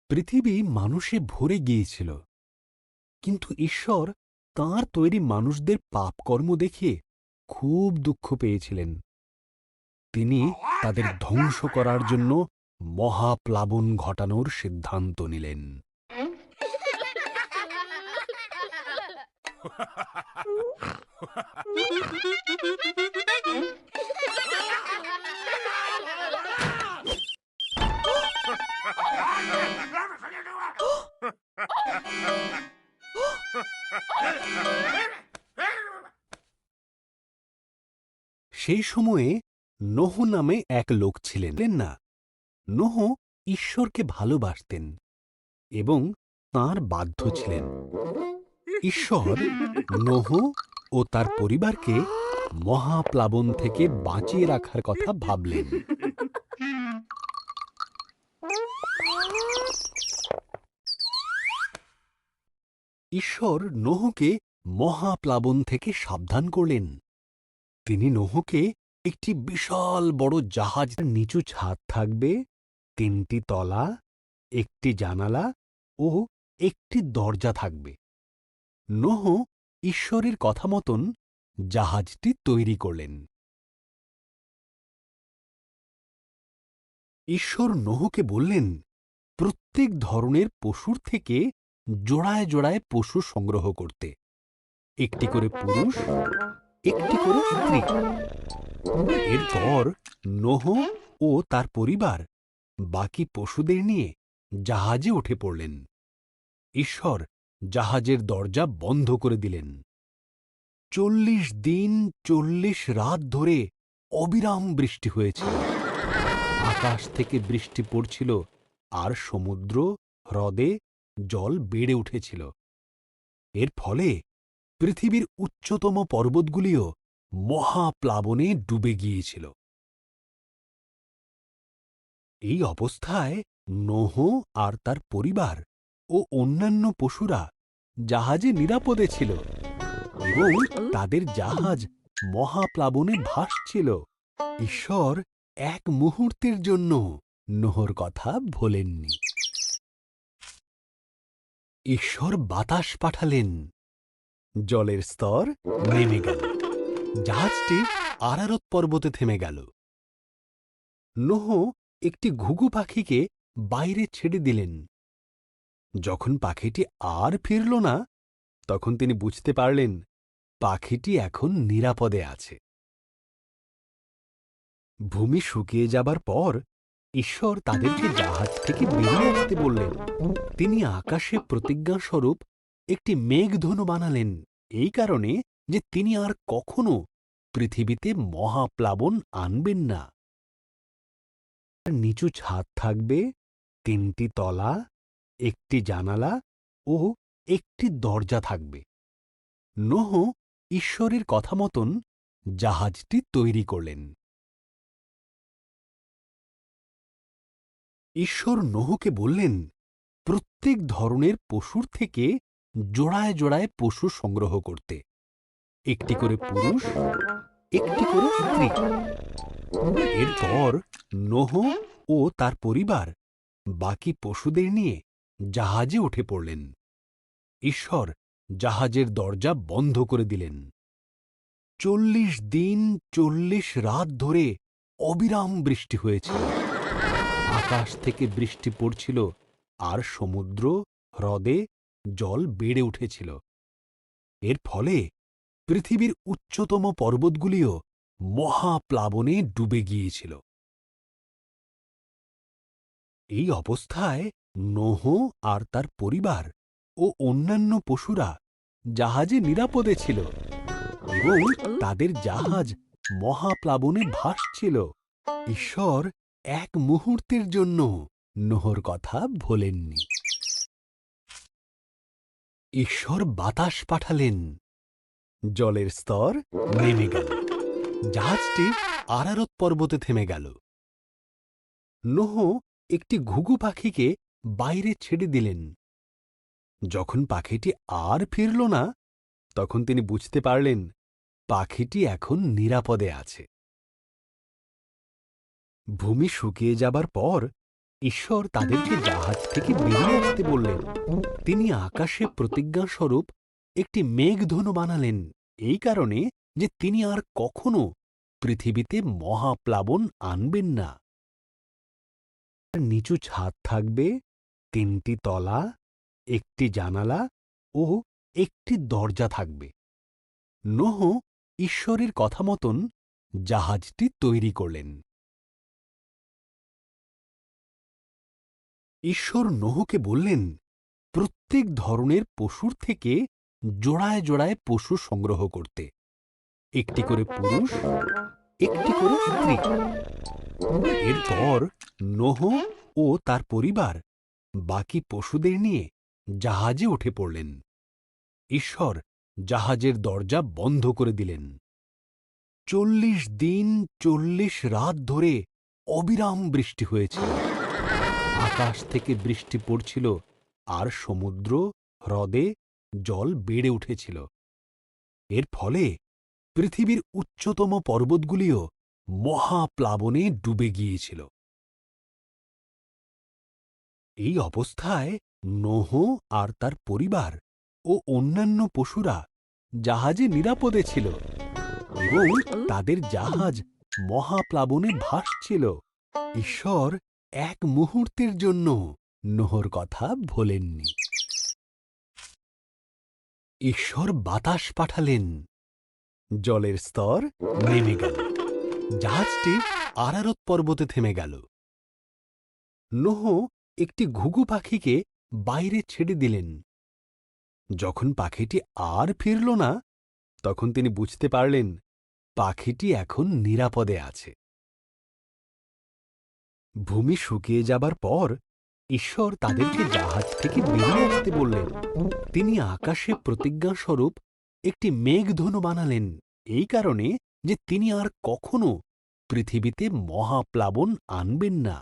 পৃথিবী মানুষে ভরে গিয়েছিল, কিন্তু ঈশ্বর তাঁর তৈরি মানুষদের পাপকর্ম দেখে খুব দুঃখ পেয়েছিলেন। তিনি তাদের ধ্বংস করার জন্য মহাপ্লাবন ঘটানোর সিদ্ধান্ত নিলেন। সেই সময়ে নোহ নামে এক লোক ছিলেন না। নোহ ঈশ্বরকে ভালোবাসতেন এবং তাঁর বাধ্য ছিলেন। ঈশ্বর নোহ ও তার পরিবারকে মহাপ্লাবন থেকে বাঁচিয়ে রাখার কথা ভাবলেন। ঈশ্বর নোহকে মহাপ্লাবন থেকে সাবধান করলেন। তিনি নোহকে একটি বিশাল বড় জাহাজ, নিচু ছাদ থাকবে, 3টি তলা, একটি জানালা ও একটি দরজা থাকবে। নোহ ঈশ্বরের কথা মতন জাহাজটি তৈরি করলেন। ঈশ্বর নোহকে বললেন, প্রত্যেক ধরনের পশুর থেকে জোড়ায় জোড়ায় পশু সংগ্রহ করতে, একটি করে পুরুষ, একটি করে স্ত্রী। এরপর নোহ ও তার পরিবার বাকি পশুদের নিয়ে জাহাজে উঠে পড়লেন। ঈশ্বর জাহাজের দরজা বন্ধ করে দিলেন। 40 দিন 40 রাত ধরে অবিরাম বৃষ্টি হয়েছিল। আকাশ থেকে বৃষ্টি পড়ছিল আর সমুদ্র, হ্রদে জল বেড়ে উঠেছিল। এর ফলে পৃথিবীর উচ্চতম পর্বতগুলিও মহাপ্লাবনে ডুবে গিয়েছিল। এই অবস্থায় নোহ আর তার পরিবার ও অন্যান্য পশুরা জাহাজে নিরাপদে ছিল এবং তাদের জাহাজ মহাপ্লাবনে ভাসছিল। ঈশ্বর এক মুহূর্তের জন্য নোহর কথা ভোলেননি। ঈশ্বর বাতাস পাঠালেন, জলের স্তর নেমে গেল, জাহাজটি আরারত পর্বতে থেমে গেল। নোহ একটি ঘুঘু পাখিকে বাইরে ছেড়ে দিলেন। যখন পাখিটি আর ফিরল না, তখন তিনি বুঝতে পারলেন পাখিটি এখন নিরাপদে আছে। ভূমি শুকিয়ে যাবার পর ঈশ্বর তাদেরকে জাহাজ থেকে বেরিয়ে আসতে বললেন। তিনি আকাশে প্রতিজ্ঞাস্বরূপ একটি মেঘধনু বানালেন, এই কারণে যে তিনি আর কখনো পৃথিবীতে মহাপ্লাবন আনবেন না। নিচু ছাদ থাকবে, 3টি তলা, একটি জানালা ও একটি দরজা থাকবে। নোহ ঈশ্বরের কথা মতন জাহাজটি তৈরি করলেন। ঈশ্বর নোহকে বললেন, প্রত্যেক ধরনের পশুর থেকে জোড়ায় জোড়ায় পশু সংগ্রহ করতে, একটি করে পুরুষ, একটি করে স্ত্রী। এরপর নোহ ও তার পরিবার বাকি পশুদের নিয়ে জাহাজে উঠে পড়লেন। ঈশ্বর জাহাজের দরজা বন্ধ করে দিলেন। 40 দিন 40 রাত ধরে অবিরাম বৃষ্টি হয়েছিল। আকাশ থেকে বৃষ্টি পড়ছিল আর সমুদ্র, হ্রদে জল বেড়ে উঠেছিল। এর ফলে পৃথিবীর উচ্চতম পর্বতগুলিও মহাপ্লাবনে ডুবে গিয়েছিল। এই অবস্থায় নোহ আর তার পরিবার ও অন্যান্য পশুরা জাহাজে নিরাপদে ছিল এবং তাদের জাহাজ মহাপ্লাবনে ভাসছিল। ঈশ্বর এক মুহূর্তের জন্য নোহর কথা ভোলেননি। ঈশ্বর বাতাস পাঠালেন, জলের স্তর নেমে গেল, জাহাজটি আরারত পর্বতে থেমে গেল। নোহ একটি ঘুঘু পাখিকে বাইরে ছেড়ে দিলেন। যখন পাখিটি আর ফিরল না, তখন তিনি বুঝতে পারলেন পাখিটি এখন নিরাপদে আছে। ভূমি শুকিয়ে যাবার পর ঈশ্বর তাদেরকে জাহাজ থেকে বেরিয়ে আসতে বললেন। তিনি আকাশে প্রতিজ্ঞাস্বরূপ একটি মেঘধনু বানালেন, এই কারণে যে তিনি আর কখনো পৃথিবীতে মহাপ্লাবন আনবেন না। নিচু ছাদ থাকবে, ৩টি তলা, একটি জানালা ও একটি দরজা থাকবে। নোহ ঈশ্বরের কথা মতন জাহাজটি তৈরি করলেন। ঈশ্বর নোহকে বললেন, প্রত্যেক ধরনের পশুর থেকে জোড়ায় জোড়ায় পশু সংগ্রহ করতে, একটি করে পুরুষ, একটি করে স্ত্রী। এরপর নোহ ও তার পরিবার বাকি পশুদের নিয়ে জাহাজে উঠে পড়লেন। ঈশ্বর জাহাজের দরজা বন্ধ করে দিলেন। ৪০ দিন ৪০ রাত ধরে অবিরাম বৃষ্টি হয়েছিল। আকাশ থেকে বৃষ্টি পড়ছিল আর সমুদ্র, হ্রদে জল বেড়ে উঠেছিল। এর ফলে পৃথিবীর উচ্চতম পর্বতগুলিও মহাপ্লাবনে ডুবে গিয়েছিল। এই অবস্থায় নোহ আর তার পরিবার ও অন্যান্য পশুরা জাহাজে নিরাপদে ছিল এবং তাদের জাহাজ মহাপ্লাবনে ভাসছিল। ঈশ্বর এক মুহূর্তের জন্য নোহর কথা ভোলেননি। ঈশ্বর বাতাস পাঠালেন, জলের স্তর নেমে গেল, জাহাজটি আরারত পর্বতে থেমে গেল। নোহ একটি ঘুঘু পাখিকে বাইরে ছেড়ে দিলেন। যখন পাখিটি আর ফিরল না, তখন তিনি বুঝতে পারলেন পাখিটি এখন নিরাপদে আছে। ভূমি শুকিয়ে যাবার পর ঈশ্বর তাদেরকে জাহাজ থেকে বেরিয়ে আসতে বললেন। তিনি আকাশে প্রতিজ্ঞাস্বরূপ একটি মেঘধনু বানালেন, এই কারণে যে তিনি আর কখনো পৃথিবীতে মহাপ্লাবন আনবেন না।